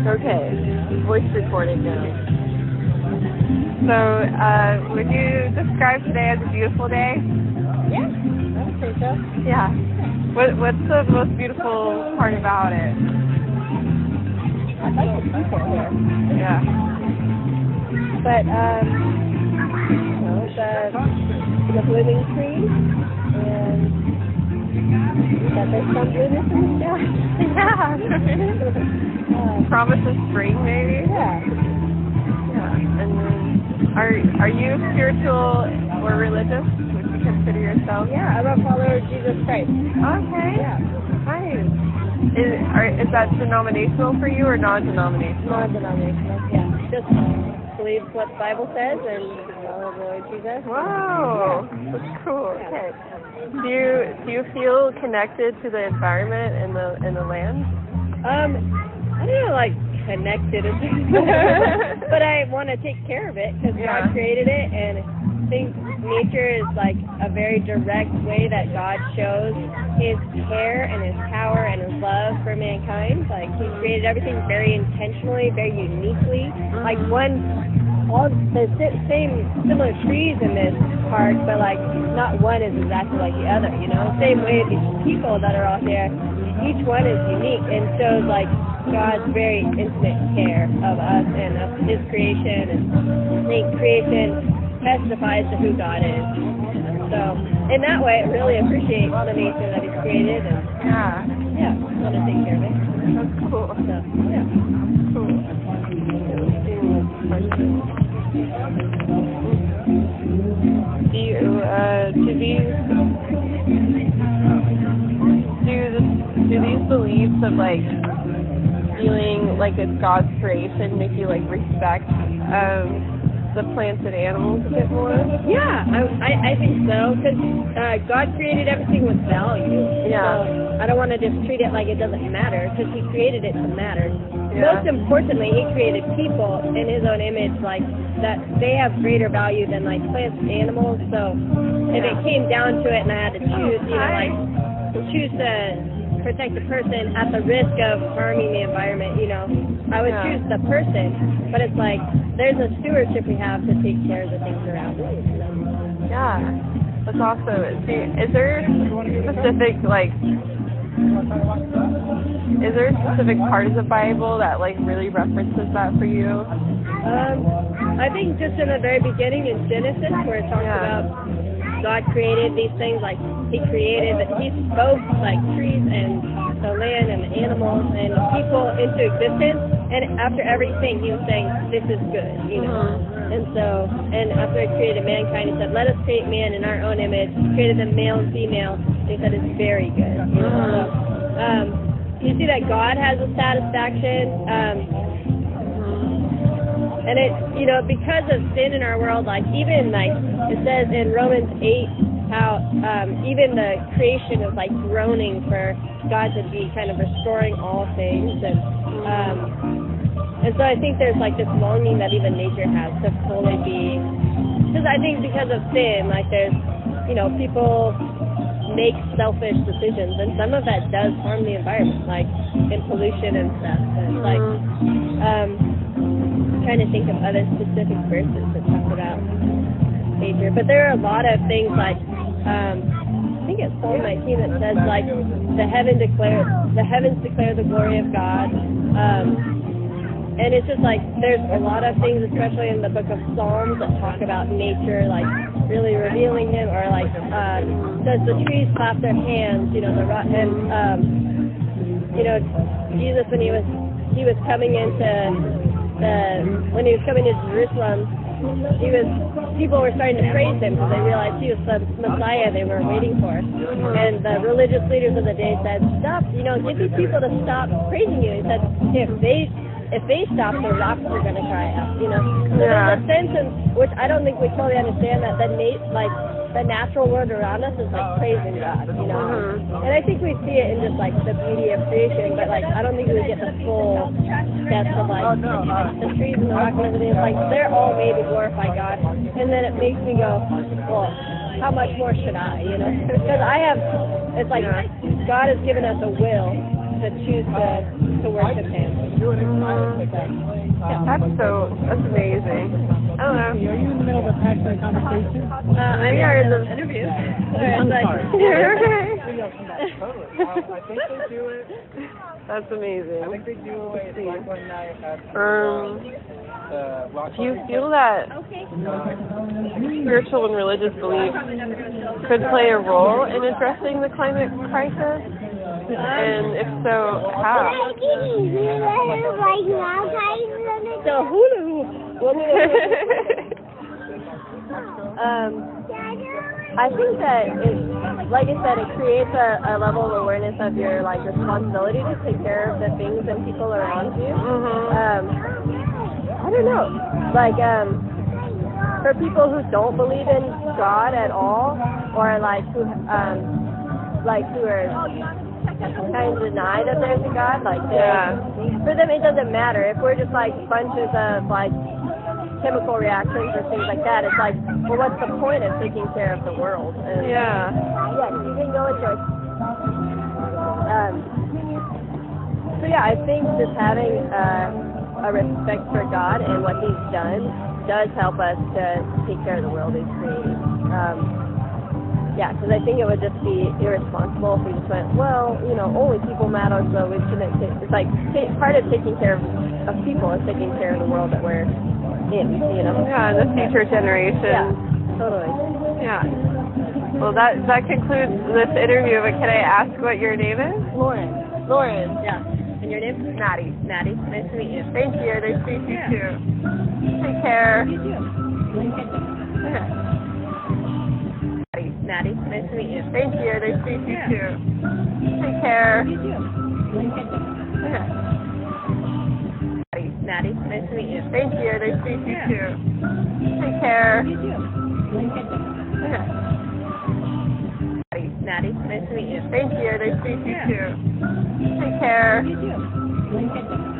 Okay. Voice recording now. So, would you describe today as a beautiful day? Yeah, I would say so. Yeah. What's the most beautiful part about it? I like the people here. Yeah. But, the blooming trees, and that there's some blooming in the sky. Yeah. Promise of spring, maybe? Yeah. Yeah. And then, are you spiritual or religious? Would you consider yourself? Yeah, I'm a follower of Jesus Christ. Okay. Yeah. Nice. Is that denominational for you or non-denominational? Non-denominational, yeah. Just believe what the Bible says and follow the Lord Jesus. Wow, Yeah. That's cool. Okay. Do you feel connected to the environment and the land? I don't know, like connected, but I want to take care of it because God created it, and I think nature is like a very direct way that God shows His care and His power and His love for mankind. Like He created everything very intentionally, very uniquely. Like all the same similar trees in this park, but like not one is exactly like the other. You know, same way these people that are out there, each one is unique and shows like God's very intimate care of us and of His creation, and I think creation testifies to who God is. So in that way, I really appreciate the nature that He's created, and I want to take care of it. That's cool. So yeah, cool. Do these beliefs of like feeling like it's God's creation make you like respect the plants and animals a bit more? Yeah, I think so, because God created everything with value. Yeah. So I don't want to just treat it like it doesn't matter, because He created it to matter. Yeah. Most importantly, He created people in His own image, like that they have greater value than like plants and animals. So if it came down to it and I had to choose, choose to protect the person at the risk of harming the environment, I would choose the person. But it's like there's a stewardship we have to take care of the things around us. Yeah, that's awesome. Is there a specific part of the Bible that like really references that for you? I think just in the very beginning in Genesis, where it talks about God created these things, like He spoke like trees and the land and the animals and people into existence, and after everything He was saying, this is good, And so, and after He created mankind, He said, let us create man in our own image. He created them male and female, and He said it's very good. So, you see that God has a satisfaction, and it, because of sin in our world, like even like it says in Romans 8, how even the creation is like groaning for God to be kind of restoring all things, and so I think there's like this longing that even nature has to fully be, because I think because of sin, like there's, people make selfish decisions, and some of that does harm the environment, like in pollution and stuff. And like, trying to think of other specific verses that talk about nature, but there are a lot of things like I think it's Psalm 19 that says like the heavens declare the glory of God, and it's just like there's a lot of things, especially in the book of Psalms, that talk about nature like really revealing Him, or like says the trees clap their hands, the rock, and Jesus when he was coming into when He was coming to Jerusalem, people were starting to praise Him because they realized He was the Messiah they were waiting for. And the religious leaders of the day said, stop, get these people to stop praising You. He said, if they stop, the rocks are going to cry out, So there's a sense in which I don't think we totally understand that the natural world around us is like praising God, And I think we see it in just like the beauty of creation, but like I don't think we get the full depth of like the trees and the rocks and everything. It's like they're all made to glorify God, and then it makes me go, well, how much more should I, Because it's like God has given us a will to choose to to worship Him. That's amazing. I don't know. Are you in the middle of a passionate conversation? I'm here in the interview. I'm sorry. You're okay. I think they do it. That's amazing. I think they do it like one night at do you feel that spiritual and religious beliefs could play a role in addressing the climate crisis? And if so, how? So hula hoop. I think that it, like I said, it creates a level of awareness of your like responsibility to take care of the things and people around you. I don't know, like for people who don't believe in God at all, or like who are kind of deny that there's a God, like for them it doesn't matter if we're just like bunches of like chemical reactions or things like that. It's like, well, what's the point of taking care of the world? And, you can go with your. So yeah, I think just having a respect for God and what He's done does help us to take care of the world He's created. Because I think it would just be irresponsible if we just went, well, only people matter, so we shouldn't. It's like part of taking care of people is taking care of the world that we're in, Yeah, the future generation. Yeah, totally. Yeah. Well, that concludes this interview, but can I ask what your name is? Lauren. Yeah. And your name? Maddie. Maddie. Nice to meet you. Thank you. Nice to meet you too. Take care. You too. Maddie. Nice to meet you. Thank you. Nice to meet you too. Take care. You too. Maddie. Nice to meet you. Thank you. Nice to meet you too. Take care. You too. Maddie. Nice to meet you. Thank you. Nice to meet you too. Take care. You too.